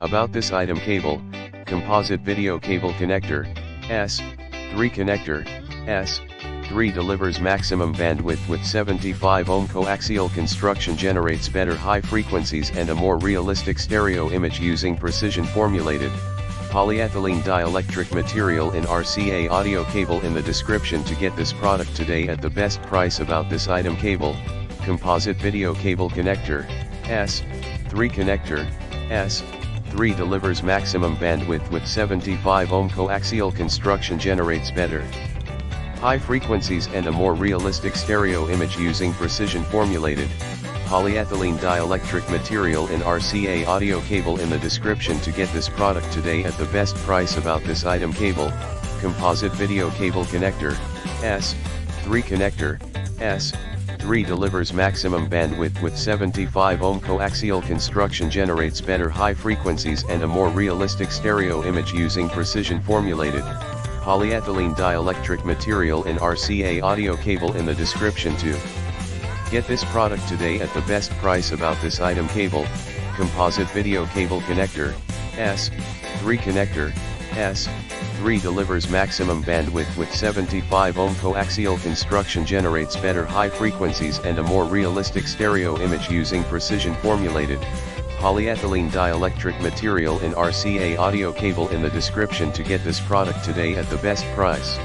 About this item: cable, composite video cable connector, S3 connector, S3 delivers maximum bandwidth with 75 ohm coaxial construction, generates better high frequencies and a more realistic stereo image using precision formulated polyethylene dielectric material in RCA audio cable in the description to get this product today at the best price. About this item: cable, composite video cable connector, S3 connector, S3 delivers maximum bandwidth with 75 ohm coaxial construction, generates better high frequencies and a more realistic stereo image using precision formulated polyethylene dielectric material in RCA audio cable in the description to get this product today at the best price. About this item: cable, composite video cable connector, S3 connector, S3 delivers maximum bandwidth with 75 ohm coaxial construction, generates better high frequencies and a more realistic stereo image using precision formulated polyethylene dielectric material in RCA audio cable in the description to get this product today at the best price. About this item: cable, composite video cable connector, S3 connector, S3 delivers maximum bandwidth with 75 ohm coaxial construction, generates better high frequencies and a more realistic stereo image using precision formulated polyethylene dielectric material in RCA audio cable in the description to get this product today at the best price.